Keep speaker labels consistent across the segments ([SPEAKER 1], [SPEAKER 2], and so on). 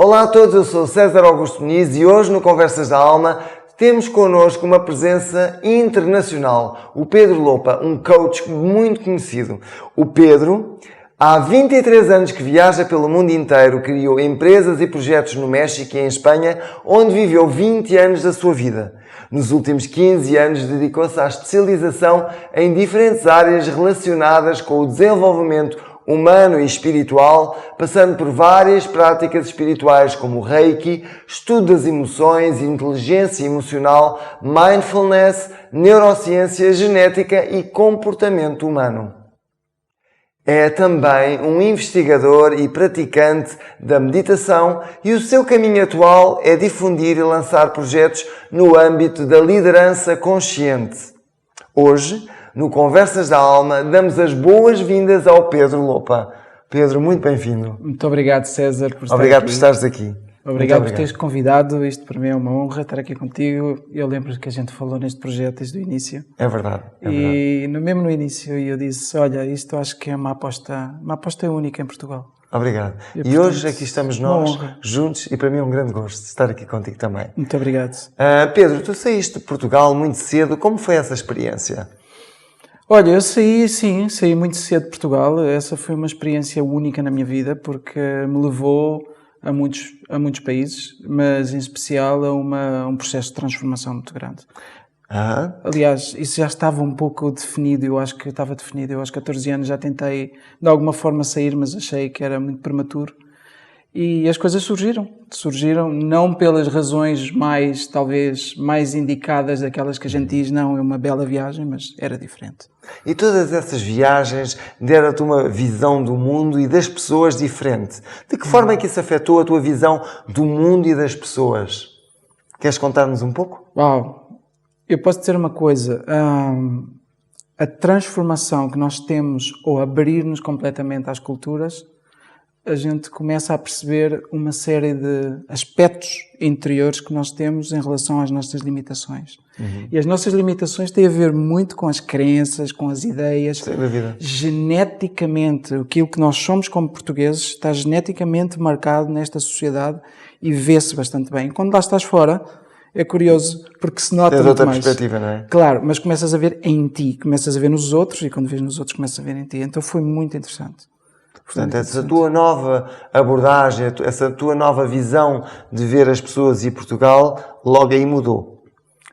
[SPEAKER 1] Olá a todos, eu sou César Augusto Muniz e hoje no Conversas da Alma temos connosco uma presença internacional, o Pedro Lopa, um coach muito conhecido. O Pedro, há 23 anos que viaja pelo mundo inteiro, criou empresas e projetos no México e em Espanha, onde viveu 20 anos da sua vida. Nos últimos 15 anos dedicou-se à especialização em diferentes áreas relacionadas com o desenvolvimento humano e espiritual, passando por várias práticas espirituais como o Reiki, estudo das emoções, inteligência emocional, mindfulness, neurociência, genética e comportamento humano. É também um investigador e praticante da meditação e o seu caminho atual é difundir e lançar projetos no âmbito da liderança consciente. Hoje, no Conversas da Alma, damos as boas-vindas ao Pedro Lopa. Pedro, muito bem-vindo.
[SPEAKER 2] Muito obrigado, César, por estar
[SPEAKER 1] Obrigado
[SPEAKER 2] aqui.
[SPEAKER 1] por estares aqui.
[SPEAKER 2] Obrigado por teres convidado. Isto para mim é uma honra estar aqui contigo. Eu lembro que a gente falou neste projeto desde o início.
[SPEAKER 1] É verdade.
[SPEAKER 2] E mesmo no início eu disse, olha, isto acho que é uma aposta única em Portugal.
[SPEAKER 1] Obrigado. E
[SPEAKER 2] portanto,
[SPEAKER 1] hoje aqui estamos nós, juntos, e para mim é um grande gosto de estar aqui contigo também.
[SPEAKER 2] Muito obrigado.
[SPEAKER 1] Pedro, tu saíste de Portugal muito cedo. Como foi essa experiência?
[SPEAKER 2] Olha, eu saí muito cedo de Portugal. Essa foi uma experiência única na minha vida, porque me levou a muitos países, mas em especial a um processo de transformação muito grande. Aliás, isso já estava um pouco definido, eu acho que estava definido. Eu aos 14 anos já tentei de alguma forma sair, mas achei que era muito prematuro. E as coisas surgiram não pelas razões talvez mais indicadas daquelas que a gente diz, não, é uma bela viagem, mas era diferente.
[SPEAKER 1] E todas essas viagens deram-te uma visão do mundo e das pessoas diferente. De que forma é que isso afetou a tua visão do mundo e das pessoas? Queres contar-nos um pouco?
[SPEAKER 2] Uau! Eu posso dizer uma coisa, a transformação que nós temos ou abrir-nos completamente às culturas, a gente começa a perceber uma série de aspectos interiores que nós temos em relação às nossas limitações. E as nossas limitações têm a ver muito com as crenças, com as ideias.
[SPEAKER 1] Sem dúvida.
[SPEAKER 2] Geneticamente, aquilo que nós somos como portugueses está geneticamente marcado nesta sociedade e vê-se bastante bem. Quando lá estás fora, é curioso, porque se nota muito
[SPEAKER 1] outra
[SPEAKER 2] mais.
[SPEAKER 1] perspectiva, não é?
[SPEAKER 2] Claro, mas começas a ver em ti, começas a ver nos outros e quando vês nos outros começas a ver em ti. Então foi muito interessante.
[SPEAKER 1] Portanto, essa tua nova abordagem, essa tua nova visão de ver as pessoas e Portugal, logo aí mudou.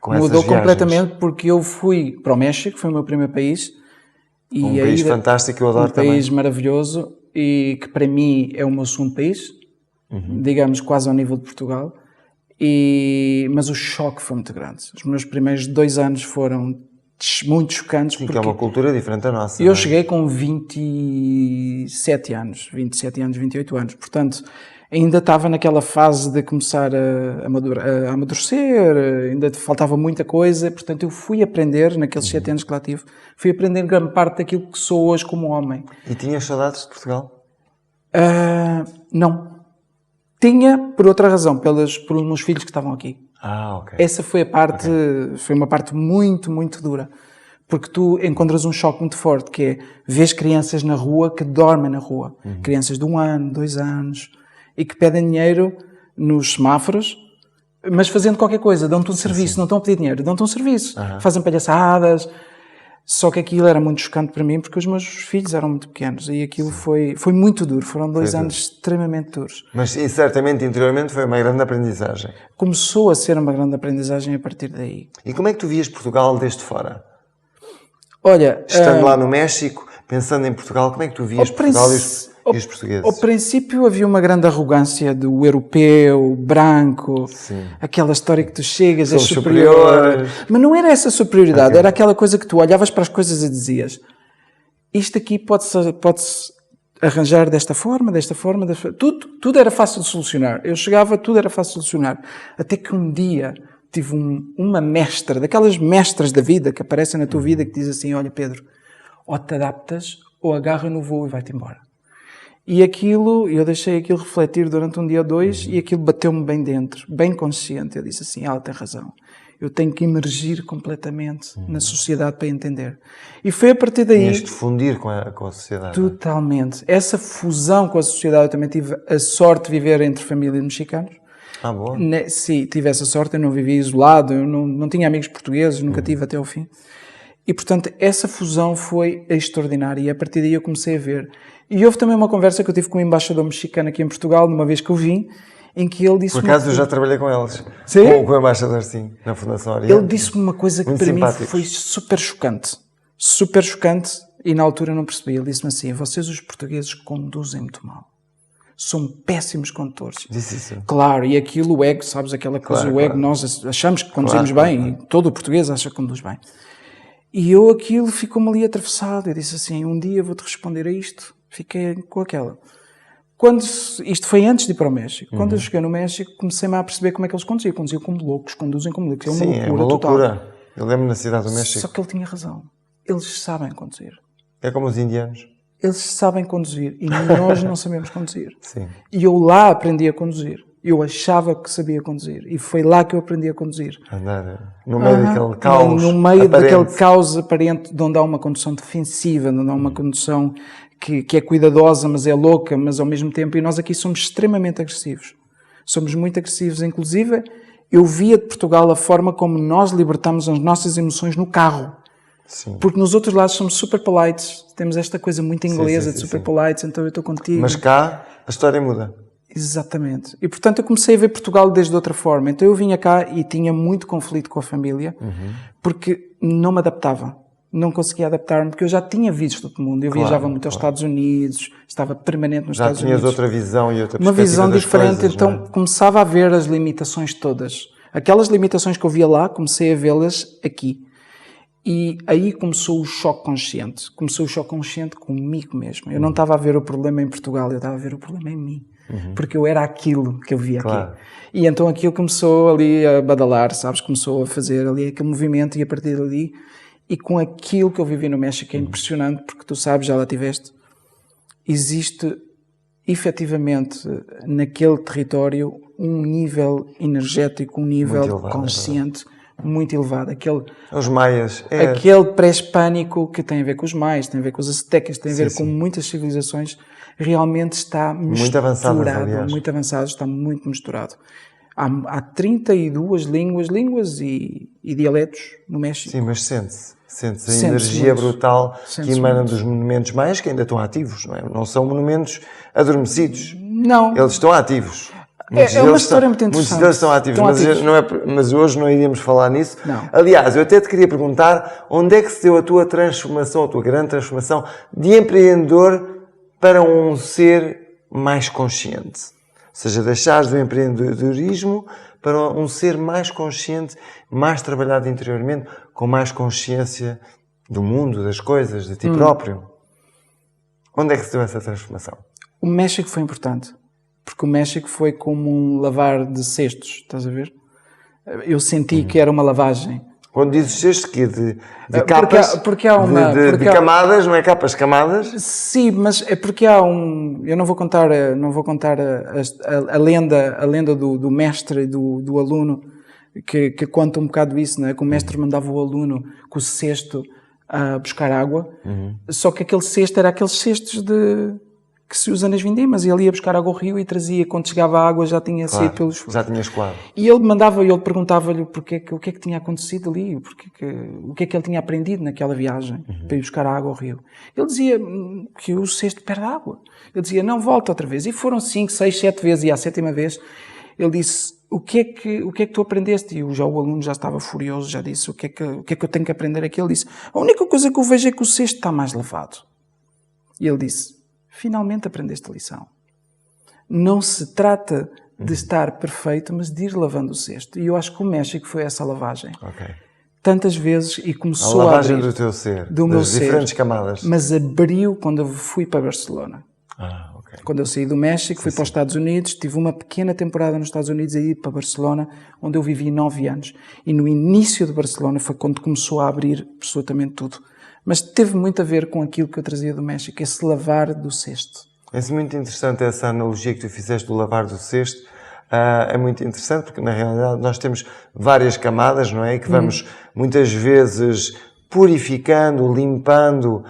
[SPEAKER 2] Mudou completamente porque eu fui para o México, foi o meu primeiro país.
[SPEAKER 1] Um país fantástico, eu adoro também.
[SPEAKER 2] Um país maravilhoso e que para mim é o meu segundo país, digamos quase ao nível de Portugal. Mas o choque foi muito grande. Os meus primeiros 2 anos foram muito chocantes.
[SPEAKER 1] Sim, porque é uma cultura diferente da nossa.
[SPEAKER 2] Eu cheguei com 27 anos, 28 anos. Portanto, ainda estava naquela fase de começar a amadurecer, ainda faltava muita coisa. Portanto, eu fui aprender, naqueles 7 anos que lá tive, fui aprender grande parte daquilo que sou hoje como homem.
[SPEAKER 1] E tinhas saudades de Portugal?
[SPEAKER 2] Não. Tinha, por outra razão, pelos meus filhos que estavam aqui.
[SPEAKER 1] Ok.
[SPEAKER 2] Essa foi foi uma parte muito, muito dura. Porque tu encontras um choque muito forte, que é, vês crianças na rua que dormem na rua. Crianças de 1 ano, 2 anos, e que pedem dinheiro nos semáforos, mas fazendo qualquer coisa, dão-te um serviço, não estão a pedir dinheiro, dão-te um serviço. Fazem palhaçadas. Só que aquilo era muito chocante para mim, porque os meus filhos eram muito pequenos, e aquilo foi muito duro. Foram 2 anos extremamente duros.
[SPEAKER 1] Mas certamente, interiormente, foi uma grande aprendizagem.
[SPEAKER 2] Começou a ser uma grande aprendizagem a partir daí.
[SPEAKER 1] E como é que tu vias Portugal desde fora?
[SPEAKER 2] Olha,
[SPEAKER 1] estando lá no México, pensando em Portugal, como é que tu vias Portugal e os portugueses?
[SPEAKER 2] Ao princípio havia uma grande arrogância do europeu, branco, aquela história que tu chegas, és superior. Mas não era essa superioridade, era aquela coisa que tu olhavas para as coisas e dizias, isto aqui pode-se arranjar desta forma. Tudo era fácil de solucionar. Eu chegava, tudo era fácil de solucionar. Até que um dia tive uma mestra, daquelas mestras da vida que aparecem na tua vida, que diz assim, olha Pedro, ou te adaptas ou agarra no voo e vai-te embora. E aquilo, eu deixei aquilo refletir durante um dia ou dois e aquilo bateu-me bem dentro, bem consciente. Eu disse assim, ela tem razão. Eu tenho que emergir completamente na sociedade para entender. E foi a partir daí...
[SPEAKER 1] Tinhas de fundir com a sociedade.
[SPEAKER 2] Totalmente. Essa fusão com a sociedade, eu também tive a sorte de viver entre famílias mexicanos.
[SPEAKER 1] Ah, boa.
[SPEAKER 2] Sim, tive essa sorte, eu não vivia isolado, eu não tinha amigos portugueses, nunca tive até ao fim. E, portanto, essa fusão foi extraordinária e a partir daí eu comecei a ver. E houve também uma conversa que eu tive com um embaixador mexicano aqui em Portugal, numa vez que eu vim, em que ele disse...
[SPEAKER 1] Por acaso eu já trabalhei com eles.
[SPEAKER 2] Sim?
[SPEAKER 1] Com o embaixador, sim, na Fundação Oriente.
[SPEAKER 2] Ele disse-me uma coisa que
[SPEAKER 1] Muito
[SPEAKER 2] para
[SPEAKER 1] simpáticos.
[SPEAKER 2] mim foi super chocante. Super chocante e na altura eu não percebi. Ele disse-me assim, vocês os portugueses conduzem muito mal. São péssimos condutores.
[SPEAKER 1] Disse isso.
[SPEAKER 2] Claro, e aquilo, o ego, sabes, aquela coisa,
[SPEAKER 1] Claro,
[SPEAKER 2] o ego,
[SPEAKER 1] claro.
[SPEAKER 2] nós achamos que conduzimos
[SPEAKER 1] Claro,
[SPEAKER 2] bem,
[SPEAKER 1] claro.
[SPEAKER 2] e todo o português acha que conduz bem. E eu, aquilo ficou-me ali atravessado. Eu disse assim, um dia vou-te responder a isto. Fiquei com aquela. Isto foi antes de ir para o México. Quando eu cheguei no México, comecei-me a perceber como é que eles conduziam. Conduziam como loucos, conduzem como loucos. É uma
[SPEAKER 1] Sim,
[SPEAKER 2] loucura
[SPEAKER 1] é uma
[SPEAKER 2] total.
[SPEAKER 1] loucura. Eu lembro na cidade do México.
[SPEAKER 2] Só que ele tinha razão. Eles sabem conduzir.
[SPEAKER 1] É como os indianos.
[SPEAKER 2] Eles sabem conduzir e nós não sabemos conduzir.
[SPEAKER 1] Sim.
[SPEAKER 2] E eu lá aprendi a conduzir. Eu achava que sabia conduzir. E foi lá que eu aprendi a conduzir.
[SPEAKER 1] Andar no meio daquele caos
[SPEAKER 2] No meio
[SPEAKER 1] aparente.
[SPEAKER 2] daquele caos aparente de onde há uma condução defensiva, onde há uma condução que é cuidadosa, mas é louca, mas ao mesmo tempo... E nós aqui somos extremamente agressivos. Somos muito agressivos. Inclusive, eu via de Portugal a forma como nós libertamos as nossas emoções no carro.
[SPEAKER 1] Sim.
[SPEAKER 2] Porque nos outros lados somos super polites. Temos esta coisa muito inglesa
[SPEAKER 1] sim,
[SPEAKER 2] de super
[SPEAKER 1] sim.
[SPEAKER 2] polites, então eu estou contigo.
[SPEAKER 1] Mas cá a história muda.
[SPEAKER 2] Exatamente. E, portanto, eu comecei a ver Portugal desde outra forma. Então, eu vinha cá e tinha muito conflito com a família, porque não me adaptava. Não conseguia adaptar-me, porque eu já tinha visto todo mundo. Eu viajava muito aos Estados Unidos, estava permanente nos
[SPEAKER 1] Já
[SPEAKER 2] Estados
[SPEAKER 1] tinhas
[SPEAKER 2] Unidos.
[SPEAKER 1] outra visão e outra
[SPEAKER 2] Uma
[SPEAKER 1] perspectiva
[SPEAKER 2] visão
[SPEAKER 1] das
[SPEAKER 2] diferente,
[SPEAKER 1] coisas,
[SPEAKER 2] então
[SPEAKER 1] não é?
[SPEAKER 2] começava a ver as limitações todas. Aquelas limitações que eu via lá, comecei a vê-las aqui. E aí começou o choque consciente. Começou o choque consciente comigo mesmo. Eu não estava a ver o problema em Portugal, eu estava a ver o problema em mim. Porque eu era aquilo que eu via
[SPEAKER 1] Claro.
[SPEAKER 2] aqui. E então aquilo começou ali a badalar, sabes? Começou a fazer ali aquele movimento e a partir dali... E com aquilo que eu vivi no México é impressionante, porque tu sabes, já lá tiveste, existe efetivamente naquele território um nível energético, um nível
[SPEAKER 1] Muito elevado,
[SPEAKER 2] consciente muito elevado.
[SPEAKER 1] Os maias.
[SPEAKER 2] Aquele pré-hispânico que tem a ver com os maias, tem a ver com os aztecas, tem a ver com muitas civilizações, realmente está
[SPEAKER 1] Muito avançadas, aliás.
[SPEAKER 2] muito avançado, está muito misturado. Há 32 línguas e dialetos no México.
[SPEAKER 1] Sim, mas sente-se. Sente-se a
[SPEAKER 2] Sente-se
[SPEAKER 1] energia
[SPEAKER 2] muito.
[SPEAKER 1] brutal que
[SPEAKER 2] Sente-se
[SPEAKER 1] emana
[SPEAKER 2] muito.
[SPEAKER 1] dos monumentos maias que ainda estão ativos, não é? Não são monumentos adormecidos.
[SPEAKER 2] Não.
[SPEAKER 1] Eles estão ativos.
[SPEAKER 2] É uma história muito
[SPEAKER 1] Muitos
[SPEAKER 2] interessante.
[SPEAKER 1] deles estão ativos,
[SPEAKER 2] Estão
[SPEAKER 1] mas,
[SPEAKER 2] ativos.
[SPEAKER 1] Não é, mas hoje não iríamos falar nisso.
[SPEAKER 2] Não.
[SPEAKER 1] Aliás, eu até te queria perguntar onde é que se deu a tua transformação, a tua grande transformação de empreendedor para um ser mais consciente. Ou seja, deixares do empreendedorismo para um ser mais consciente, mais trabalhado interiormente, com mais consciência do mundo, das coisas, de ti próprio. Onde é que se deu essa transformação?
[SPEAKER 2] O México foi importante, porque o México foi como um lavar de cestos, estás a ver? Eu senti que era uma lavagem.
[SPEAKER 1] Quando dizes cestos, que de capas,
[SPEAKER 2] porque há uma...
[SPEAKER 1] de camadas, não é capas, camadas?
[SPEAKER 2] Sim, mas é porque há um... Eu não vou contar a lenda do mestre e do aluno, que conta um bocado isso, não é? Que o mestre mandava o aluno com o cesto a buscar água, só que aquele cesto era aqueles cestos que se usa nas vindimas, e ele ia buscar água ao rio e trazia, quando chegava a água já tinha saído pelos...
[SPEAKER 1] Já tinha escoado.
[SPEAKER 2] E ele perguntava-lhe o que é que tinha acontecido ali, o que é que ele tinha aprendido naquela viagem para ir buscar a água ao rio. Ele dizia que o cesto perde água. Ele dizia, não, volta outra vez. E foram 5, 6, 7 vezes, e à 7ª vez ele disse, o que é que tu aprendeste? E o aluno já estava furioso, já disse, o que é que eu tenho que aprender aqui? Ele disse, a única coisa que eu vejo é que o cesto está mais lavado. E ele disse, finalmente aprendeste a lição. Não se trata de estar perfeito, mas de ir lavando o cesto. E eu acho que o México foi essa lavagem.
[SPEAKER 1] Ok.
[SPEAKER 2] Tantas vezes, e
[SPEAKER 1] A
[SPEAKER 2] começou a
[SPEAKER 1] lavagem
[SPEAKER 2] abrir.
[SPEAKER 1] do teu ser,
[SPEAKER 2] Do meu
[SPEAKER 1] das
[SPEAKER 2] ser.
[SPEAKER 1] diferentes camadas.
[SPEAKER 2] Mas abriu quando eu fui para Barcelona.
[SPEAKER 1] Ok.
[SPEAKER 2] Quando eu saí do México, fui para os Estados Unidos, tive uma pequena temporada nos Estados Unidos, aí para Barcelona, onde eu vivi 9 anos. E no início de Barcelona foi quando começou a abrir absolutamente tudo. Mas teve muito a ver com aquilo que eu trazia do México, esse lavar do cesto.
[SPEAKER 1] É muito interessante essa analogia que tu fizeste do lavar do cesto. É muito interessante porque, na realidade, nós temos várias camadas, não é? Que vamos, muitas vezes, purificando, limpando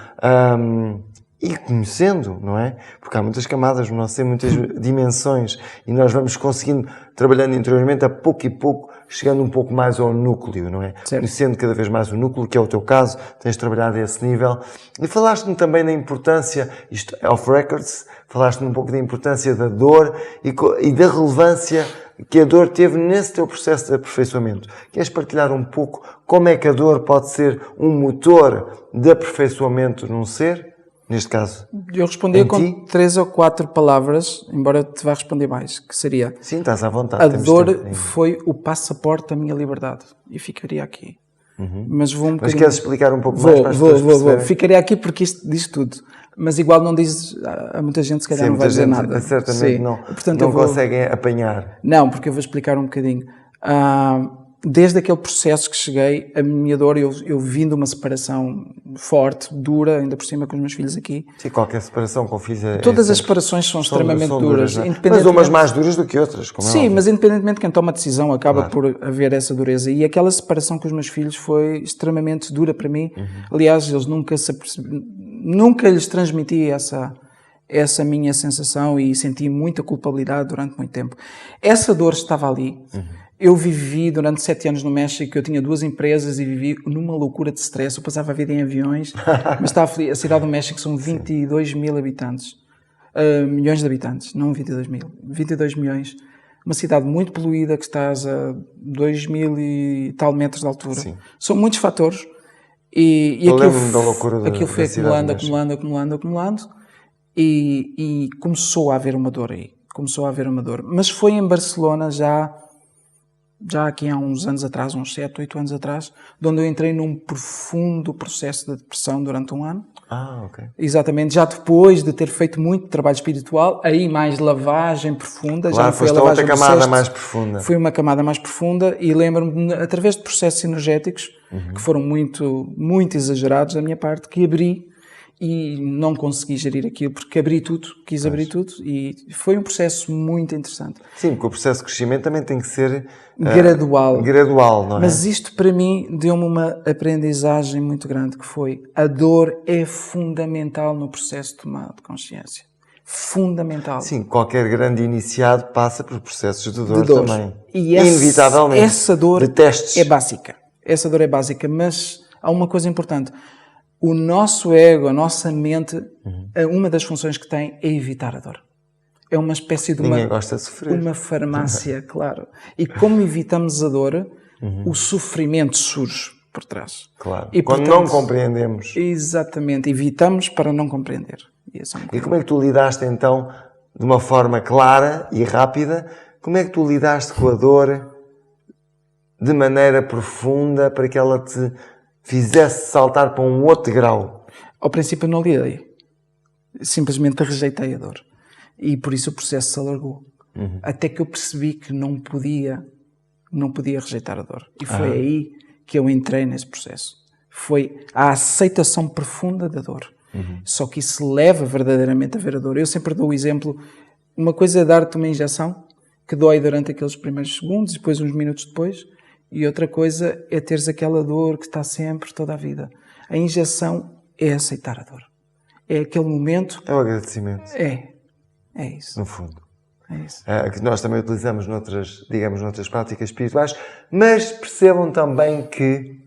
[SPEAKER 1] e conhecendo, não é? Porque há muitas camadas no nosso ser, muitas dimensões, e nós vamos conseguindo, trabalhando interiormente, a pouco e pouco, chegando um pouco mais ao núcleo, não é?
[SPEAKER 2] Certo.
[SPEAKER 1] Conhecendo cada vez mais o núcleo, que é o teu caso, tens trabalhado a esse nível. E falaste-me também da importância, isto off records, falaste-me um pouco da importância da dor e da relevância que a dor teve nesse teu processo de aperfeiçoamento. Queres partilhar um pouco como é que a dor pode ser um motor de aperfeiçoamento num ser? Neste caso,
[SPEAKER 2] eu respondia com 3 ou 4 palavras, embora te vá responder mais, que seria...
[SPEAKER 1] Sim, estás à vontade.
[SPEAKER 2] A dor foi o passaporte da minha liberdade. E ficaria aqui. Mas vou um bocadinho...
[SPEAKER 1] Mas queres explicar um pouco mais para as pessoas
[SPEAKER 2] Vou. Ficaria aqui porque isto diz tudo. Mas igual não diz... A muita gente se calhar não vai dizer nada.
[SPEAKER 1] Certamente não, portanto, não conseguem apanhar.
[SPEAKER 2] Não, porque eu vou explicar um bocadinho. Desde aquele processo que cheguei, a minha dor, eu vim de uma separação forte, dura, ainda por cima com os meus filhos aqui.
[SPEAKER 1] Sim, qualquer separação com filhos é...
[SPEAKER 2] Todas as separações são extremamente duras.
[SPEAKER 1] Mas umas mais duras do que outras, como
[SPEAKER 2] Sim, mas independentemente de quem toma a decisão, acaba por haver essa dureza. E aquela separação com os meus filhos foi extremamente dura para mim. Aliás, eles nunca lhes transmiti essa minha sensação e senti muita culpabilidade durante muito tempo. Essa dor estava ali. Eu vivi durante 7 anos no México, eu tinha 2 empresas e vivi numa loucura de stress. Eu passava a vida em aviões, mas estava feliz. A cidade do México são 22 mil habitantes. Milhões de habitantes, não 22 mil. 22 milhões. Uma cidade muito poluída, que estás a 2.000 e tal metros de altura. Sim. São muitos fatores. E aquilo foi acumulando. E começou a haver uma dor aí. Mas foi em Barcelona já aqui há uns anos atrás, uns 7, 8 anos atrás, onde eu entrei num profundo processo de depressão durante um ano.
[SPEAKER 1] Ok.
[SPEAKER 2] Exatamente, já depois de ter feito muito trabalho espiritual, aí mais lavagem profunda.
[SPEAKER 1] Claro,
[SPEAKER 2] já não foi a lavagem
[SPEAKER 1] outra camada mais profunda.
[SPEAKER 2] Foi uma camada mais profunda e lembro-me, através de processos energéticos, que foram muito, muito exagerados da minha parte, que abri e não consegui gerir aquilo, porque quis abrir tudo, e foi um processo muito interessante.
[SPEAKER 1] Sim, porque o processo de crescimento também tem que ser
[SPEAKER 2] gradual,
[SPEAKER 1] não é?
[SPEAKER 2] Mas isto para mim deu-me uma aprendizagem muito grande, que foi: a dor é fundamental no processo de tomada de consciência. Fundamental.
[SPEAKER 1] Sim, qualquer grande iniciado passa por processos de dor também.
[SPEAKER 2] E
[SPEAKER 1] inevitavelmente.
[SPEAKER 2] Essa dor
[SPEAKER 1] de testes.
[SPEAKER 2] É básica. Essa dor é básica, mas há uma coisa importante. O nosso ego, a nossa mente, uma das funções que tem é evitar a dor. É uma espécie de
[SPEAKER 1] Ninguém gosta de sofrer.
[SPEAKER 2] Uma farmácia, claro. E como evitamos a dor, o sofrimento surge por trás.
[SPEAKER 1] Claro.
[SPEAKER 2] E,
[SPEAKER 1] quando
[SPEAKER 2] portanto,
[SPEAKER 1] não compreendemos.
[SPEAKER 2] Exatamente. Evitamos para não compreender.
[SPEAKER 1] E como é que tu lidaste então, de uma forma clara e rápida, como é que tu lidaste com a dor de maneira profunda para que ela te fizesse saltar para um outro grau?
[SPEAKER 2] Ao princípio não lidei. Simplesmente rejeitei a dor. E por isso o processo se alargou. Até que eu percebi que não podia rejeitar a dor. E foi aí que eu entrei nesse processo. Foi a aceitação profunda da dor. Só que isso leva verdadeiramente a ver a dor. Eu sempre dou o exemplo, uma coisa é dar-te uma injeção que dói durante aqueles primeiros segundos, depois uns minutos depois, e outra coisa é teres aquela dor que está sempre, toda a vida. A injeção é aceitar a dor. É aquele momento...
[SPEAKER 1] É o agradecimento.
[SPEAKER 2] É isso.
[SPEAKER 1] No fundo.
[SPEAKER 2] É isso.
[SPEAKER 1] Que nós também utilizamos noutras práticas espirituais, mas percebam também que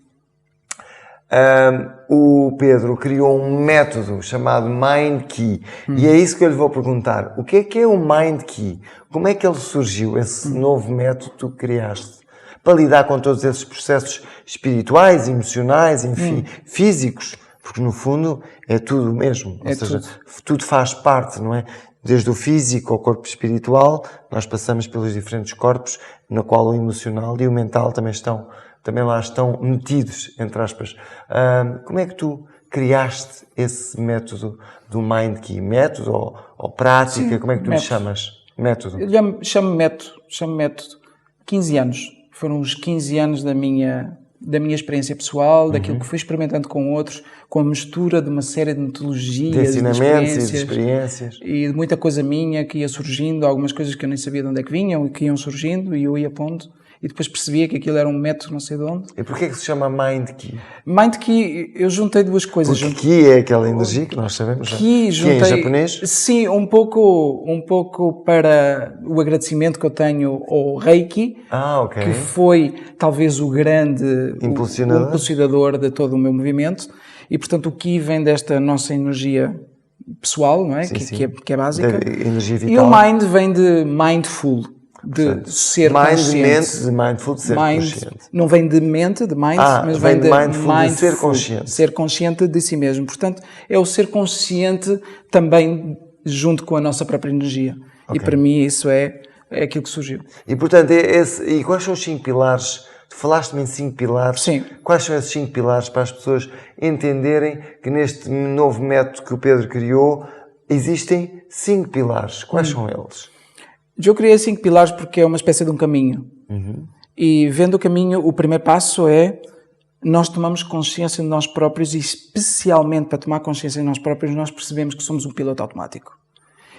[SPEAKER 1] o Pedro criou um método chamado Mind Key. E é isso que eu lhe vou perguntar. O que é o Mind Key? Como é que ele surgiu, esse novo método que tu criaste? Para lidar com todos esses processos espirituais, emocionais, enfim, físicos, porque no fundo é tudo mesmo, ou seja, tudo faz parte, não é? Desde o físico ao corpo espiritual, nós passamos pelos diferentes corpos, na qual o emocional e o mental também lá estão metidos, entre aspas. Como é que tu criaste esse método do Mind Key? Método ou prática? Sim, como é que tu lhe chamas? Método?
[SPEAKER 2] Eu chamo método. 15 anos. Foram os 15 anos da minha da minha experiência pessoal, daquilo que fui experimentando com outros, com a mistura de uma série de metodologias,
[SPEAKER 1] De ensinamentos e de experiências.
[SPEAKER 2] e de muita coisa minha que ia surgindo, algumas coisas que eu nem sabia de onde é que vinham e que iam surgindo, e eu ia pondo, e depois percebia que aquilo era um método não sei de onde.
[SPEAKER 1] E porquê que se chama Mind Key?
[SPEAKER 2] Mind Key, eu juntei duas coisas.
[SPEAKER 1] Porque Ki é aquela energia que nós sabemos.
[SPEAKER 2] Ki, juntei,
[SPEAKER 1] em japonês?
[SPEAKER 2] Sim, um pouco para o agradecimento que eu tenho ao Reiki,
[SPEAKER 1] Ok.
[SPEAKER 2] que foi talvez o grande
[SPEAKER 1] Impulsionador.
[SPEAKER 2] o impulsionador de todo o meu movimento. E, portanto, o Ki vem desta nossa energia pessoal, não é?
[SPEAKER 1] Sim, sim.
[SPEAKER 2] Que é básica.
[SPEAKER 1] Da energia vital.
[SPEAKER 2] E o Mind vem de mindful, de
[SPEAKER 1] Portanto,
[SPEAKER 2] ser
[SPEAKER 1] mind
[SPEAKER 2] consciente.
[SPEAKER 1] de mente, de mindful, de ser consciente.
[SPEAKER 2] Não vem de mente, de mind, mas
[SPEAKER 1] vem
[SPEAKER 2] vem
[SPEAKER 1] de
[SPEAKER 2] de
[SPEAKER 1] mindful, de ser consciente.
[SPEAKER 2] Ser consciente de si mesmo. Portanto, é o ser consciente também junto com a nossa própria energia. E para mim isso é aquilo que surgiu.
[SPEAKER 1] E, portanto, e quais são os 5 pilares? Tu falaste-me em 5 pilares.
[SPEAKER 2] Sim.
[SPEAKER 1] Quais são esses 5 pilares para as pessoas entenderem que neste novo método que o Pedro criou existem 5 pilares? Quais são eles?
[SPEAKER 2] Eu criei 5 pilares porque é uma espécie de um caminho. E vendo o caminho, o primeiro passo é nós tomamos consciência de nós próprios e especialmente para tomar consciência de nós próprios nós percebemos que somos um piloto automático.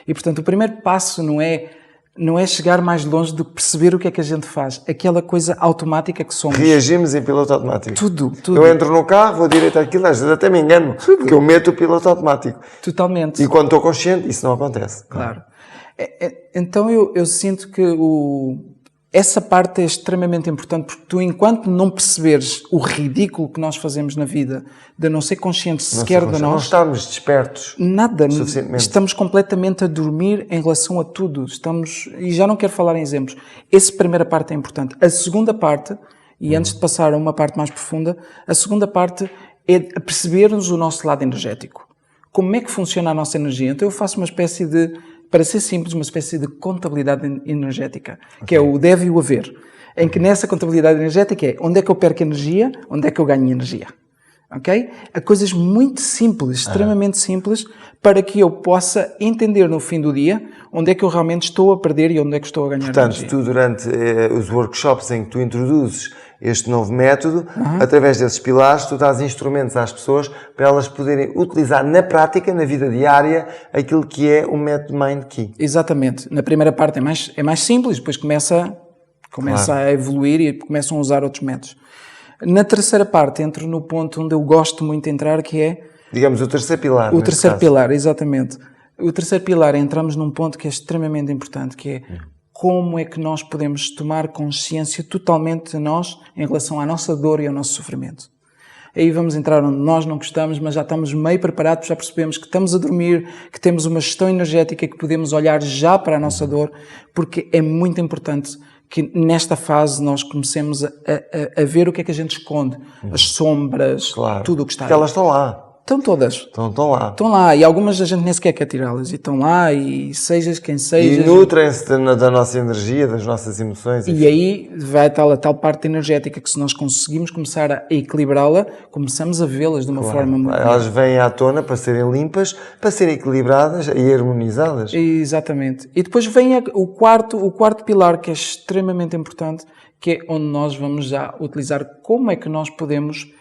[SPEAKER 2] E portanto o primeiro passo não é chegar mais longe do que perceber o que é que a gente faz. Aquela coisa automática que somos.
[SPEAKER 1] Reagimos em piloto automático.
[SPEAKER 2] Tudo.
[SPEAKER 1] Eu entro no carro, vou direito àquilo, às vezes até me engano, porque eu meto o piloto automático.
[SPEAKER 2] Totalmente.
[SPEAKER 1] E quando estou consciente, isso não acontece.
[SPEAKER 2] Claro. Então eu sinto que essa parte é extremamente importante porque tu, enquanto não perceberes o ridículo que nós fazemos na vida, de não ser consciente sequer de nós...
[SPEAKER 1] Não estamos despertos.
[SPEAKER 2] Nada.
[SPEAKER 1] Suficientemente.
[SPEAKER 2] Estamos completamente a dormir em relação a tudo. E já não quero falar em exemplos. Essa primeira parte é importante. A segunda parte, e antes de passar a uma parte mais profunda, a segunda parte é percebermos o nosso lado energético. Como é que funciona a nossa energia? Então eu faço uma espécie de... Para ser simples, uma espécie de contabilidade energética, que é o deve e o haver, em que nessa contabilidade energética é onde é que eu perco energia, onde é que eu ganho energia. Ok? Há coisas muito simples, extremamente simples, para que eu possa entender no fim do dia onde é que eu realmente estou a perder e onde é que estou a ganhar energia.
[SPEAKER 1] Portanto, tu durante os workshops em que tu introduzes este novo método, através desses pilares, tu dás instrumentos às pessoas para elas poderem utilizar na prática, na vida diária, aquilo que é o método Mind Key.
[SPEAKER 2] Exatamente. Na primeira parte é mais simples, depois começa a evoluir e começam a usar outros métodos. Na terceira parte, entro no ponto onde eu gosto muito de entrar, que é...
[SPEAKER 1] Digamos, o terceiro pilar.
[SPEAKER 2] O terceiro pilar, exatamente. O terceiro pilar, entramos num ponto que é extremamente importante, que é como é que nós podemos tomar consciência totalmente de nós em relação à nossa dor e ao nosso sofrimento. Aí vamos entrar onde nós não gostamos, mas já estamos meio preparados, já percebemos que estamos a dormir, que temos uma gestão energética, que podemos olhar já para a nossa dor, porque é muito importante que nesta fase nós comecemos a ver o que é que a gente esconde, as sombras, tudo o que está aí.
[SPEAKER 1] Porque elas estão lá.
[SPEAKER 2] Estão todas.
[SPEAKER 1] Estão lá.
[SPEAKER 2] Estão lá. E algumas a gente nem sequer quer tirá-las. E estão lá, e sejas quem sejas.
[SPEAKER 1] E nutrem-se da nossa energia, das nossas emoções.
[SPEAKER 2] E aí vai a tal parte energética que se nós conseguimos começar a equilibrá-la, começamos a vê-las de uma forma muito...
[SPEAKER 1] Elas vêm à tona para serem limpas, para serem equilibradas e harmonizadas.
[SPEAKER 2] Exatamente. E depois vem o quarto pilar, que é extremamente importante, que é onde nós vamos já utilizar como é que nós podemos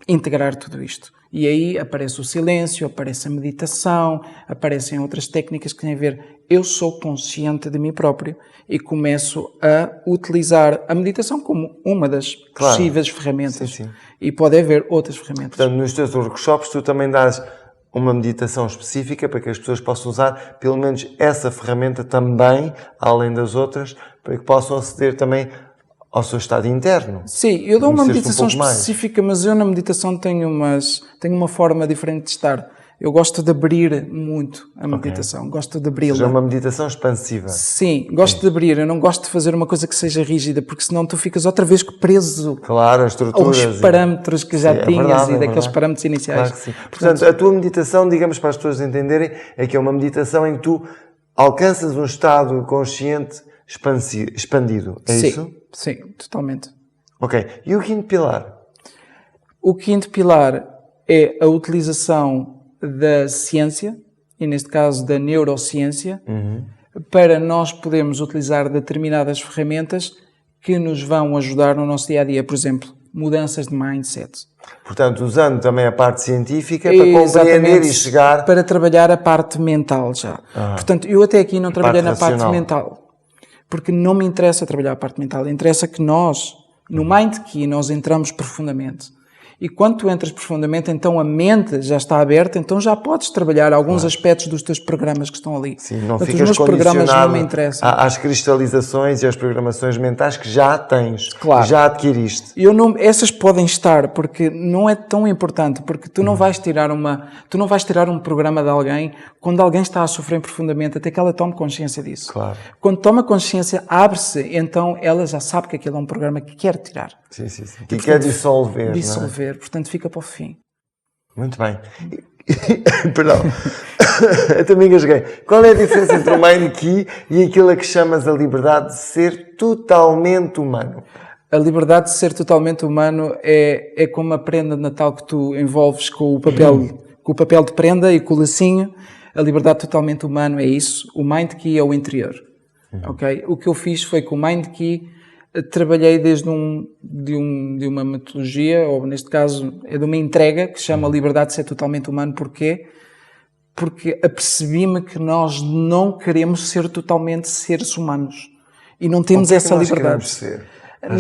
[SPEAKER 2] integrar tudo isto. E aí aparece o silêncio, aparece a meditação, aparecem outras técnicas que têm a ver, eu sou consciente de mim próprio e começo a utilizar a meditação como uma das possíveis ferramentas.
[SPEAKER 1] Sim.
[SPEAKER 2] E pode haver outras ferramentas.
[SPEAKER 1] Portanto, nos teus workshops tu também dás uma meditação específica para que as pessoas possam usar pelo menos essa ferramenta também, além das outras, para que possam aceder também ao seu estado interno.
[SPEAKER 2] Sim, eu dou uma meditação
[SPEAKER 1] mais.
[SPEAKER 2] específica, mas eu na meditação tenho uma forma diferente de estar. Eu gosto de abrir muito a meditação, gosto de abri-la.
[SPEAKER 1] Ou seja, uma meditação expansiva.
[SPEAKER 2] Sim, gosto de abrir, eu não gosto de fazer uma coisa que seja rígida, porque senão tu ficas outra vez preso
[SPEAKER 1] claro, as estruturas
[SPEAKER 2] aos parâmetros que já tinhas e daqueles parâmetros iniciais.
[SPEAKER 1] Claro que sim. Portanto, a tua meditação, digamos para as pessoas entenderem, é que é uma meditação em que tu alcanças um estado consciente expandido. É isso?
[SPEAKER 2] Sim, totalmente.
[SPEAKER 1] Ok. E o quinto pilar?
[SPEAKER 2] O quinto pilar é a utilização da ciência, e neste caso da neurociência, para nós podermos utilizar determinadas ferramentas que nos vão ajudar no nosso dia-a-dia. Por exemplo, mudanças de mindset.
[SPEAKER 1] Portanto, usando também a parte científica para compreender e chegar...
[SPEAKER 2] Para trabalhar a parte mental já. Portanto, eu até aqui não trabalhei na parte mental. Porque não me interessa trabalhar a parte mental. Interessa que nós, no Mind Key, nós entramos profundamente. E quando tu entras profundamente, então a mente já está aberta, então já podes trabalhar alguns aspectos dos teus programas que estão ali.
[SPEAKER 1] Sim, não
[SPEAKER 2] portanto,
[SPEAKER 1] ficas
[SPEAKER 2] os meus programas não me interessam.
[SPEAKER 1] Às cristalizações e às programações mentais que já tens,
[SPEAKER 2] claro.
[SPEAKER 1] Já adquiriste.
[SPEAKER 2] Essas podem estar, porque não é tão importante, porque tu não vais tirar um programa de alguém quando alguém está a sofrer profundamente, até que ela tome consciência disso.
[SPEAKER 1] Claro.
[SPEAKER 2] Quando toma consciência, abre-se, então ela já sabe que aquilo é um programa que quer tirar.
[SPEAKER 1] Sim. E quer dissolver.
[SPEAKER 2] Dissolver, portanto fica para o fim.
[SPEAKER 1] Muito bem. Perdão. Eu também engasguei. Qual é a diferença entre o Mind Key e aquilo a que chamas a liberdade de ser totalmente humano?
[SPEAKER 2] A liberdade de ser totalmente humano é como a prenda de Natal que tu envolves com o papel de prenda e com o lacinho. A liberdade totalmente humano é isso. O Mind Key é o interior. Okay? O que eu fiz foi que o Mind Key trabalhei desde de uma metodologia, ou neste caso é de uma entrega que se chama Liberdade de Ser Totalmente Humano. Porquê? Porque apercebi-me que nós não queremos ser totalmente seres humanos. E não temos essa liberdade.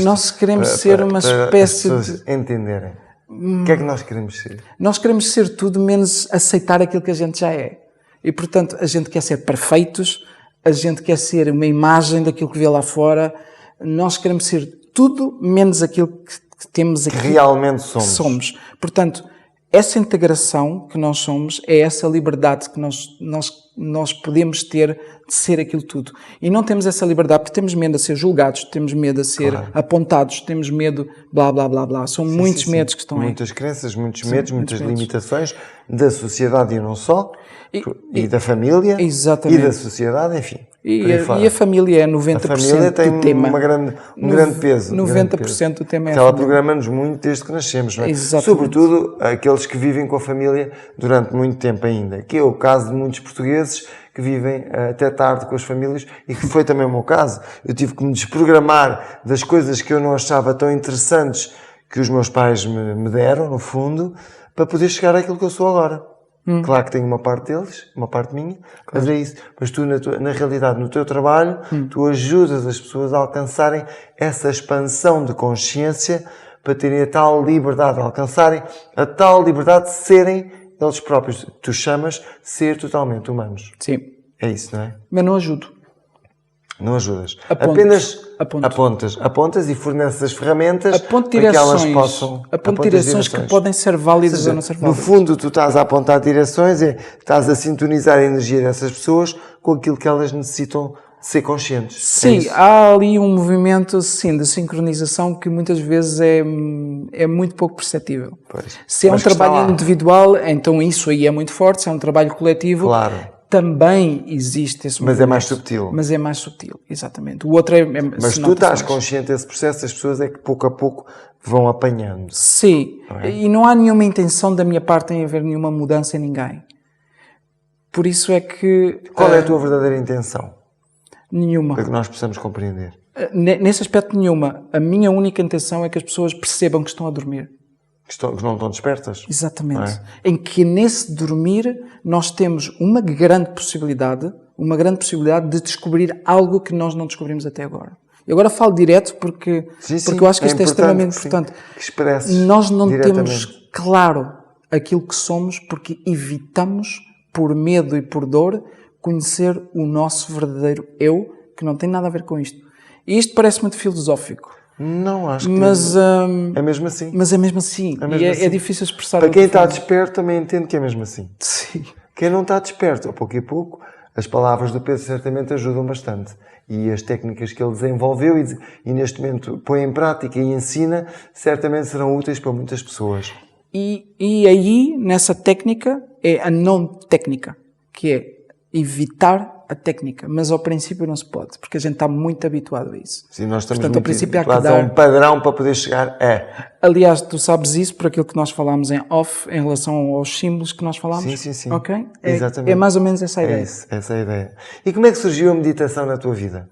[SPEAKER 2] Nós queremos ser uma espécie
[SPEAKER 1] de... As pessoas entenderem. O que é que nós queremos ser?
[SPEAKER 2] Nós queremos ser tudo menos aceitar aquilo que a gente já é. E, portanto, a gente quer ser perfeitos, a gente quer ser uma imagem daquilo que vê lá fora. Nós queremos ser tudo menos aquilo que temos aqui.
[SPEAKER 1] Que realmente somos.
[SPEAKER 2] Portanto, essa integração que nós somos é essa liberdade que nós podemos ter de ser aquilo tudo. E não temos essa liberdade porque temos medo de ser julgados, temos medo de ser apontados, temos medo, blá, blá, blá, blá. São muitos medos que estão aí.
[SPEAKER 1] Muitas crenças, muitos medos, muitas limitações da sociedade e não só, e da família,
[SPEAKER 2] exatamente.
[SPEAKER 1] E da sociedade, enfim.
[SPEAKER 2] E a família é 90%
[SPEAKER 1] a família tem
[SPEAKER 2] do tema.
[SPEAKER 1] Um grande peso.
[SPEAKER 2] 90% do tema é a família.
[SPEAKER 1] Ela programa-nos muito desde que nascemos, não é?
[SPEAKER 2] Exatamente.
[SPEAKER 1] Sobretudo aqueles que vivem com a família durante muito tempo ainda, que é o caso de muitos portugueses que vivem até tarde com as famílias e que foi também o meu caso. Eu tive que me desprogramar das coisas que eu não achava tão interessantes que os meus pais me deram, no fundo, para poder chegar àquilo que eu sou agora. Claro que tenho uma parte deles, uma parte minha, mas é isso. Mas tu, na realidade, no teu trabalho, tu ajudas as pessoas a alcançarem essa expansão de consciência para terem a tal liberdade, a alcançarem a tal liberdade de serem eles próprios. Tu chamas ser totalmente humanos.
[SPEAKER 2] Sim.
[SPEAKER 1] É isso, não é?
[SPEAKER 2] Mas não ajudo.
[SPEAKER 1] Não ajudas. Apontas e forneces as ferramentas para que elas possam...
[SPEAKER 2] Aponto direções que podem ser válidas ou não ser válidas.
[SPEAKER 1] No fundo, tu estás a apontar direções, estás a sintonizar a energia dessas pessoas com aquilo que elas necessitam de ser conscientes.
[SPEAKER 2] Sim, há ali um movimento, sim, de sincronização que muitas vezes é muito pouco perceptível.
[SPEAKER 1] Pois.
[SPEAKER 2] Se é um trabalho individual, então isso aí é muito forte. Se é um trabalho coletivo...
[SPEAKER 1] Claro.
[SPEAKER 2] Também existe esse movimento.
[SPEAKER 1] Mas é mais subtil.
[SPEAKER 2] Mas é mais subtil, exatamente. O outro é...
[SPEAKER 1] Mas tu estás consciente desse processo, as pessoas é que pouco a pouco vão apanhando.
[SPEAKER 2] Sim. Não é? E não há nenhuma intenção da minha parte em haver nenhuma mudança em ninguém. Por isso é que...
[SPEAKER 1] Qual é a tua verdadeira intenção?
[SPEAKER 2] Nenhuma.
[SPEAKER 1] Para que nós possamos compreender.
[SPEAKER 2] Nesse aspecto, nenhuma. A minha única intenção é que as pessoas percebam que estão a dormir.
[SPEAKER 1] Que não estão despertas.
[SPEAKER 2] Exatamente. Em que nesse dormir nós temos uma grande possibilidade de descobrir algo que nós não descobrimos até agora. Eu agora falo direto porque eu acho que isto é extremamente importante.
[SPEAKER 1] Que expresses
[SPEAKER 2] nós não temos claro aquilo que somos porque evitamos, por medo e por dor, conhecer o nosso verdadeiro eu, que não tem nada a ver com isto. E isto parece muito filosófico.
[SPEAKER 1] Não, acho que é mesmo assim.
[SPEAKER 2] Mas é mesmo assim. É difícil expressar.
[SPEAKER 1] Para quem está desperto também entende que é mesmo assim.
[SPEAKER 2] Sim.
[SPEAKER 1] Quem não está desperto, a pouco e pouco, as palavras do Pedro certamente ajudam bastante. E as técnicas que ele desenvolveu e neste momento põe em prática e ensina, certamente serão úteis para muitas pessoas.
[SPEAKER 2] E aí, nessa técnica, é a não técnica, que é evitar a técnica, mas ao princípio não se pode, porque a gente está muito habituado a isso.
[SPEAKER 1] Sim, nós estamos
[SPEAKER 2] Portanto,
[SPEAKER 1] muito
[SPEAKER 2] ao princípio
[SPEAKER 1] habituados a um padrão para poder chegar a...
[SPEAKER 2] Aliás, tu sabes isso por aquilo que nós falámos em off, em relação aos símbolos que nós falámos?
[SPEAKER 1] Sim.
[SPEAKER 2] Ok?
[SPEAKER 1] Exatamente.
[SPEAKER 2] É mais ou menos essa a ideia.
[SPEAKER 1] É isso, essa é a ideia. E como é que surgiu a meditação na tua vida?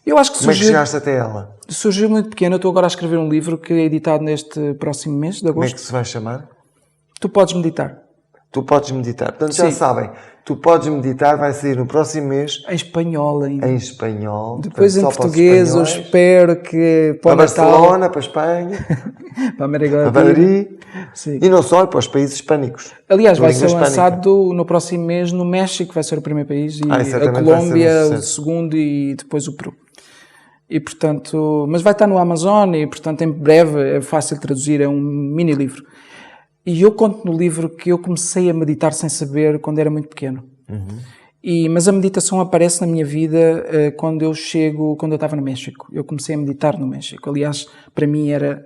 [SPEAKER 2] Eu acho que
[SPEAKER 1] Como é que chegaste até ela?
[SPEAKER 2] surgiu muito pequeno. Eu estou agora a escrever um livro que é editado neste próximo mês, de
[SPEAKER 1] Como é
[SPEAKER 2] agosto.
[SPEAKER 1] que se vai chamar?
[SPEAKER 2] Tu podes meditar.
[SPEAKER 1] Tu podes meditar. Portanto, já
[SPEAKER 2] Sim.
[SPEAKER 1] sabem, Tu podes meditar, vai sair no próximo mês
[SPEAKER 2] Em espanhol ainda.
[SPEAKER 1] em espanhol.
[SPEAKER 2] Depois
[SPEAKER 1] portanto,
[SPEAKER 2] em
[SPEAKER 1] só para os
[SPEAKER 2] português, eu
[SPEAKER 1] espanhóis.
[SPEAKER 2] espero que
[SPEAKER 1] Para
[SPEAKER 2] o Natal,
[SPEAKER 1] Barcelona, para Espanha,
[SPEAKER 2] para a América
[SPEAKER 1] para
[SPEAKER 2] Latina.
[SPEAKER 1] Madrid
[SPEAKER 2] Sim.
[SPEAKER 1] e não só, para os países hispânicos.
[SPEAKER 2] Aliás,
[SPEAKER 1] de
[SPEAKER 2] vai
[SPEAKER 1] língua
[SPEAKER 2] ser
[SPEAKER 1] hispânica.
[SPEAKER 2] lançado no próximo mês no México, vai ser o primeiro país, e a
[SPEAKER 1] certamente vai ser
[SPEAKER 2] Colômbia
[SPEAKER 1] um
[SPEAKER 2] o
[SPEAKER 1] sucesso.
[SPEAKER 2] segundo e depois o Peru. E portanto, mas vai estar no Amazon e portanto em breve é fácil traduzir, é um mini livro. E eu conto no livro que eu comecei a meditar sem saber quando era muito pequeno. Mas a meditação aparece na minha vida quando eu estava no México. Eu comecei a meditar no México. Aliás, para mim era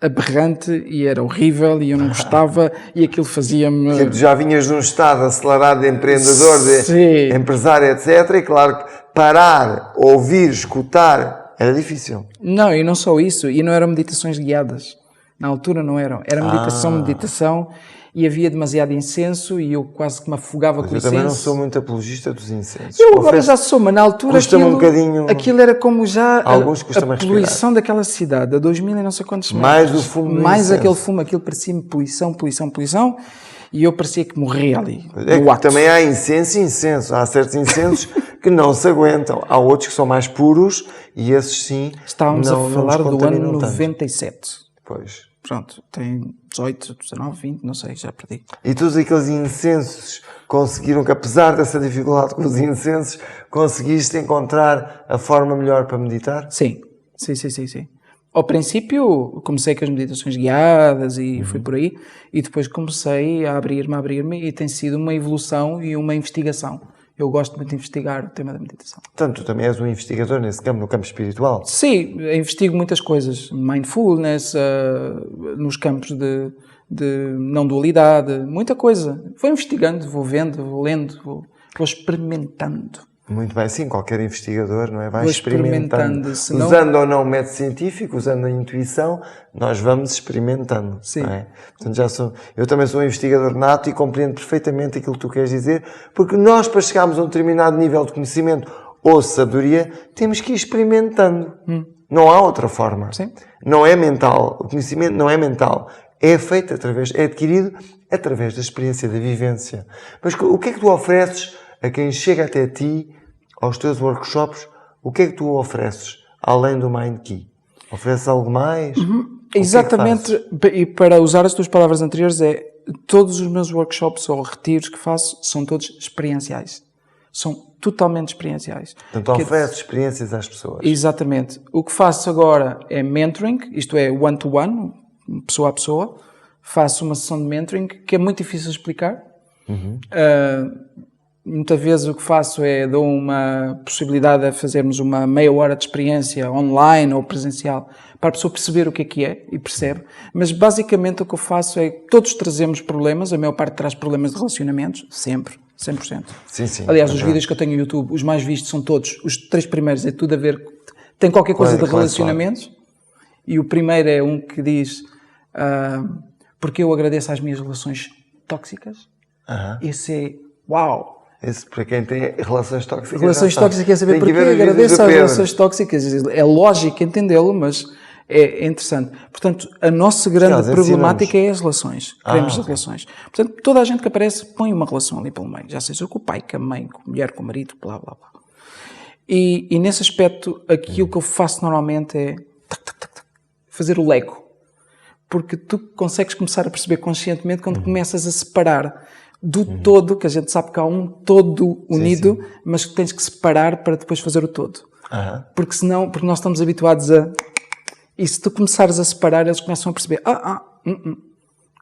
[SPEAKER 2] aberrante e era horrível e eu não gostava e aquilo fazia-me...
[SPEAKER 1] Porque tu já vinhas de um estado acelerado de empreendedor, de
[SPEAKER 2] Sim.
[SPEAKER 1] empresário, etc. E claro que parar, ouvir, escutar, era difícil.
[SPEAKER 2] Não, e não só isso. E não eram meditações guiadas. Na altura não eram. Era meditação, e havia demasiado incenso e eu quase que me afogava com o
[SPEAKER 1] Eu
[SPEAKER 2] incenso.
[SPEAKER 1] também não sou muito apologista dos incensos.
[SPEAKER 2] Eu agora
[SPEAKER 1] Confesso,
[SPEAKER 2] já sou, mas na altura
[SPEAKER 1] custa-me um bocadinho-
[SPEAKER 2] aquilo era como já
[SPEAKER 1] Alguns
[SPEAKER 2] a
[SPEAKER 1] custa-me a respirar.
[SPEAKER 2] poluição daquela cidade, a 2000 e não sei quantos
[SPEAKER 1] Mais
[SPEAKER 2] metros.
[SPEAKER 1] o fumo do
[SPEAKER 2] Mais
[SPEAKER 1] incenso.
[SPEAKER 2] aquele fumo, aquilo parecia-me poluição, e eu parecia que morria ali,
[SPEAKER 1] É
[SPEAKER 2] no
[SPEAKER 1] que
[SPEAKER 2] ato.
[SPEAKER 1] também há incenso e incenso. Há certos incensos que não se aguentam. Há outros que são mais puros e esses sim
[SPEAKER 2] Estávamos
[SPEAKER 1] não
[SPEAKER 2] a falar
[SPEAKER 1] nos
[SPEAKER 2] do ano
[SPEAKER 1] contaminam tanto.
[SPEAKER 2] 97.
[SPEAKER 1] Pois.
[SPEAKER 2] Pronto, tem 18, 19, 20, não sei, já perdi.
[SPEAKER 1] E todos aqueles incensos conseguiram que, apesar dessa dificuldade com os incensos, conseguiste encontrar a forma melhor para meditar?
[SPEAKER 2] Sim. Ao princípio comecei com as meditações guiadas e fui por aí, e depois comecei a abrir-me, e tem sido uma evolução e uma investigação. Eu gosto muito de investigar o tema da meditação.
[SPEAKER 1] Portanto, tu também és um investigador nesse campo, no campo espiritual.
[SPEAKER 2] Sim, investigo muitas coisas. Mindfulness, nos campos de não dualidade, muita coisa. Vou investigando, vou vendo, vou lendo, vou experimentando.
[SPEAKER 1] Muito bem, sim, qualquer investigador, não é? Vai
[SPEAKER 2] Vou
[SPEAKER 1] experimentando.
[SPEAKER 2] experimentando, senão-
[SPEAKER 1] Usando ou não o método científico, usando a intuição, nós vamos experimentando.
[SPEAKER 2] Sim.
[SPEAKER 1] Não é? Portanto, eu também sou um investigador nato e compreendo perfeitamente aquilo que tu queres dizer, porque nós, para chegarmos a um determinado nível de conhecimento ou sabedoria, temos que ir experimentando. Não há outra forma.
[SPEAKER 2] Sim.
[SPEAKER 1] Não é mental. O conhecimento não é mental. É feito é adquirido através da experiência, da vivência. Mas o que é que tu ofereces a quem chega até ti, aos teus workshops? O que é que tu ofereces, além do Mind Key? Ofereces algo mais?
[SPEAKER 2] Exatamente, e para usar as tuas palavras anteriores, todos os meus workshops ou retiros que faço são todos experienciais. São totalmente experienciais.
[SPEAKER 1] Portanto, ofereces experiências às pessoas.
[SPEAKER 2] Exatamente. O que faço agora é mentoring, isto é one-to-one, pessoa a pessoa. Faço uma sessão de mentoring que é muito difícil de explicar. Muitas vezes o que faço é dou uma possibilidade de fazermos uma meia hora de experiência online ou presencial para a pessoa perceber o que é e percebe. Mas basicamente o que eu faço é que todos trazemos problemas, a maior parte traz problemas de relacionamentos, sempre, 100%.
[SPEAKER 1] Sim.
[SPEAKER 2] Aliás, os vídeos que eu tenho no YouTube, os mais vistos são todos, os 3 primeiros é tudo a ver, tem qualquer coisa de relacionamentos. E o primeiro é um que diz porque eu agradeço às minhas relações tóxicas. Esse é, uau!
[SPEAKER 1] Esse, para quem tem relações tóxicas.
[SPEAKER 2] Relações tóxicas, quer saber
[SPEAKER 1] Tem que
[SPEAKER 2] porquê
[SPEAKER 1] ver os vídeos
[SPEAKER 2] agradeço
[SPEAKER 1] do
[SPEAKER 2] às
[SPEAKER 1] Pedro.
[SPEAKER 2] relações tóxicas. É lógico entendê-lo, mas é interessante. Portanto, a nossa grande
[SPEAKER 1] Aliás,
[SPEAKER 2] problemática é as relações. Queremos
[SPEAKER 1] ok.
[SPEAKER 2] as relações. Portanto, toda a gente que aparece põe uma relação ali pelo meio. Já seja com o pai, com a mãe, com a mulher, com o marido, blá, blá, blá. E nesse aspecto, aquilo que eu faço normalmente é fazer o Lego. Porque tu consegues começar a perceber conscientemente quando começas a separar do todo, que a gente sabe que há um todo unido, mas que tens que separar para depois fazer o todo. Porque nós estamos habituados a... E se tu começares a separar, eles começam a perceber.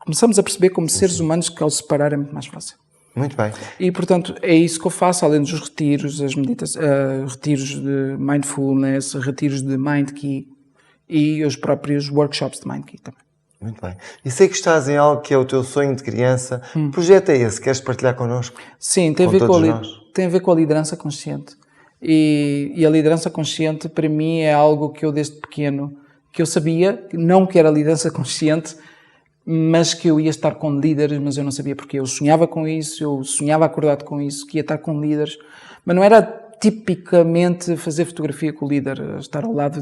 [SPEAKER 2] Começamos a perceber como seres humanos que ao separar é muito mais fácil.
[SPEAKER 1] Muito bem.
[SPEAKER 2] E, portanto, é isso que eu faço, além dos retiros, retiros de mindfulness, retiros de Mind Key e os próprios workshops de Mind Key também.
[SPEAKER 1] Muito bem. E sei que estás em algo que é o teu sonho de criança. Que projeto é esse? Queres partilhar connosco?
[SPEAKER 2] Sim, tem a ver com a liderança consciente. E a liderança consciente, para mim, é algo que eu desde pequeno, que eu sabia, não que era liderança consciente, mas que eu ia estar com líderes, mas eu não sabia porque. Eu sonhava com isso, eu sonhava acordado com isso, que ia estar com líderes, mas não era tipicamente fazer fotografia com o líder, estar ao lado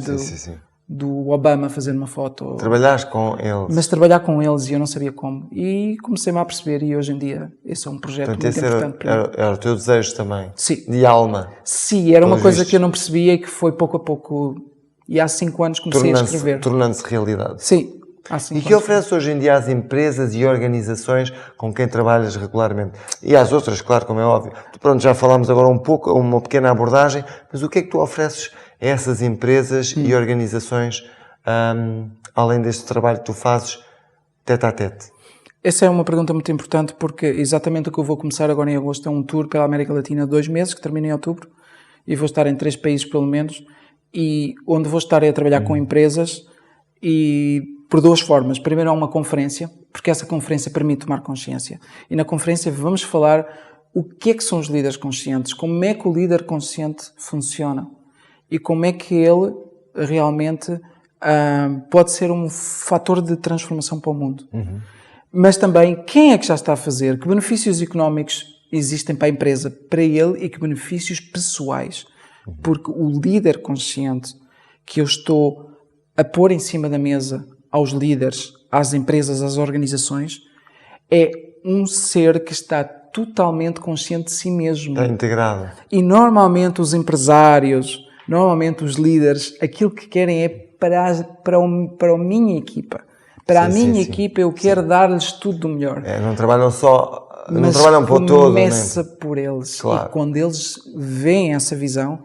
[SPEAKER 2] do Obama fazendo uma foto.
[SPEAKER 1] Trabalhares com eles.
[SPEAKER 2] Mas trabalhar com eles e eu não sabia como. E comecei-me a perceber e hoje em dia esse é um projeto muito importante para mim.
[SPEAKER 1] Era o teu desejo também?
[SPEAKER 2] Sim.
[SPEAKER 1] De alma?
[SPEAKER 2] Sim, era uma coisa que eu não percebia e que foi pouco a pouco. E há 5 anos comecei a escrever.
[SPEAKER 1] Tornando-se realidade.
[SPEAKER 2] Sim.
[SPEAKER 1] E que ofereces hoje em dia às empresas e organizações com quem trabalhas regularmente? E às outras, claro, como é óbvio. Pronto, já falámos agora um pouco, uma pequena abordagem, mas o que é que tu ofereces a essas empresas e organizações, além deste trabalho que tu fazes tete a tete?
[SPEAKER 2] Essa é uma pergunta muito importante porque exatamente o que eu vou começar agora em agosto é um tour pela América Latina de 2 meses, que termina em outubro, e vou estar em 3 países pelo menos, e onde vou estar é a trabalhar com empresas e por 2 formas. Primeiro há uma conferência, porque essa conferência permite tomar consciência. E na conferência vamos falar o que é que são os líderes conscientes, como é que o líder consciente funciona e como é que ele realmente pode ser um fator de transformação para o mundo. Mas também quem é que já está a fazer, que benefícios económicos existem para a empresa, para ele e que benefícios pessoais. Porque o líder consciente que eu estou a pôr em cima da mesa aos líderes, às empresas, às organizações, é um ser que está totalmente consciente de si mesmo.
[SPEAKER 1] Está integrado.
[SPEAKER 2] E normalmente os empresários, normalmente os líderes, aquilo que querem é para a minha equipa. Para a minha equipa eu quero dar-lhes tudo do melhor.
[SPEAKER 1] Não trabalham só...
[SPEAKER 2] Mas
[SPEAKER 1] não trabalham para o todo.
[SPEAKER 2] Começa por eles.
[SPEAKER 1] Claro.
[SPEAKER 2] E quando eles veem essa visão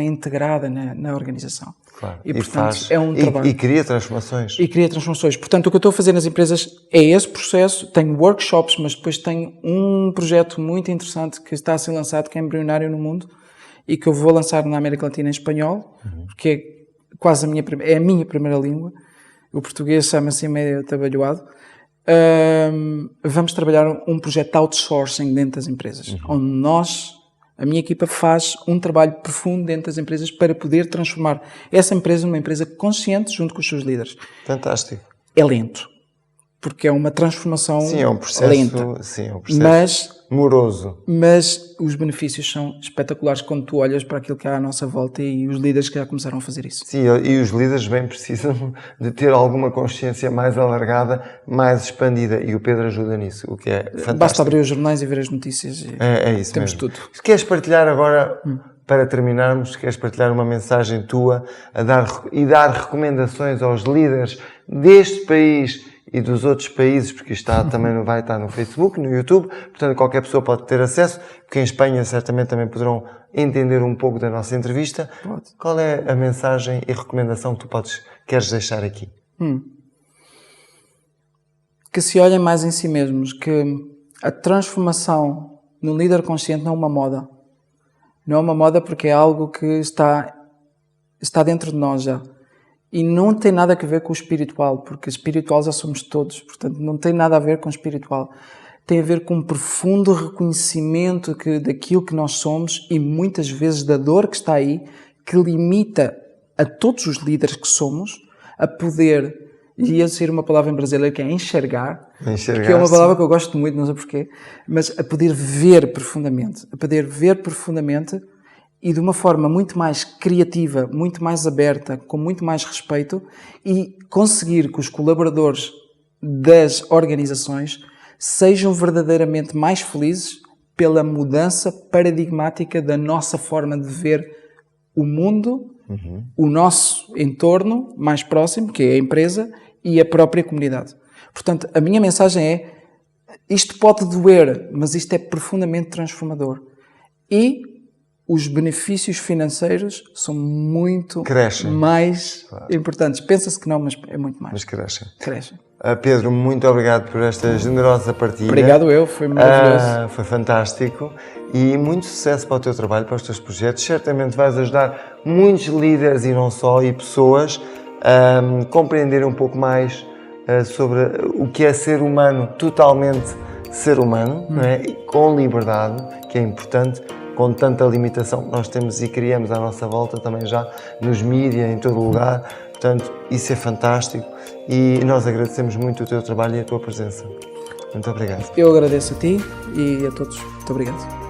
[SPEAKER 2] é integrada na organização.
[SPEAKER 1] Claro.
[SPEAKER 2] E portanto, é um trabalho.
[SPEAKER 1] E cria transformações.
[SPEAKER 2] E cria transformações. Portanto, o que eu estou a fazer nas empresas é esse processo. Tenho workshops, mas depois tenho um projeto muito interessante que está a ser lançado, que é embrionário no mundo, e que eu vou lançar na América Latina em espanhol, porque é quase a minha primeira língua. O português chama-se meio atabalhoado. Vamos trabalhar um projeto de outsourcing dentro das empresas, onde a minha equipa faz um trabalho profundo dentro das empresas para poder transformar essa empresa numa empresa consciente junto com os seus líderes.
[SPEAKER 1] Fantástico.
[SPEAKER 2] É lento, porque é uma transformação lenta.
[SPEAKER 1] Sim, é um processo moroso.
[SPEAKER 2] Mas os benefícios são espetaculares quando tu olhas para aquilo que há à nossa volta e os líderes que já começaram a fazer isso.
[SPEAKER 1] Sim, e os líderes bem precisam de ter alguma consciência mais alargada, mais expandida, e o Pedro ajuda nisso, o que é fantástico.
[SPEAKER 2] Basta abrir os jornais e ver as notícias e
[SPEAKER 1] é isso
[SPEAKER 2] temos
[SPEAKER 1] mesmo.
[SPEAKER 2] tudo.
[SPEAKER 1] Se queres partilhar agora, para terminarmos, queres partilhar uma mensagem tua e dar recomendações aos líderes deste país e dos outros países, porque isto também vai estar no Facebook, no YouTube, portanto qualquer pessoa pode ter acesso, porque em Espanha certamente também poderão entender um pouco da nossa entrevista.
[SPEAKER 2] Pode.
[SPEAKER 1] Qual é a mensagem e recomendação que tu queres deixar aqui?
[SPEAKER 2] Que se olhem mais em si mesmos, que a transformação no líder consciente não é uma moda. Não é uma moda porque é algo que está dentro de nós já. E não tem nada a ver com o espiritual, porque espiritual já somos todos, portanto não tem nada a ver com o espiritual. Tem a ver com um profundo reconhecimento daquilo que nós somos e muitas vezes da dor que está aí, que limita a todos os líderes que somos a poder, ia ser uma palavra em brasileiro que é enxergar, que é uma palavra que eu gosto muito, não sei porquê, mas a poder ver profundamente, e de uma forma muito mais criativa, muito mais aberta, com muito mais respeito, e conseguir que os colaboradores das organizações sejam verdadeiramente mais felizes pela mudança paradigmática da nossa forma de ver o mundo, o nosso entorno mais próximo, que é a empresa, e a própria comunidade. Portanto, a minha mensagem é: isto pode doer, mas isto é profundamente transformador. E os benefícios financeiros são muito mais importantes. Pensa-se que não, mas é muito mais.
[SPEAKER 1] Mas crescem.
[SPEAKER 2] Crescem.
[SPEAKER 1] Pedro, muito obrigado por esta generosa partilha.
[SPEAKER 2] Obrigado eu, foi maravilhoso.
[SPEAKER 1] Foi fantástico e muito sucesso para o teu trabalho, para os teus projetos. Certamente vais ajudar muitos líderes e não só, e pessoas a compreender um pouco mais sobre o que é ser humano, totalmente ser humano, não é? E com liberdade, que é importante, com tanta limitação que nós temos e criamos à nossa volta também já nos mídias, em todo lugar. Portanto, isso é fantástico e nós agradecemos muito o teu trabalho e a tua presença. Muito obrigado.
[SPEAKER 2] Eu agradeço a ti e a todos. Muito obrigado.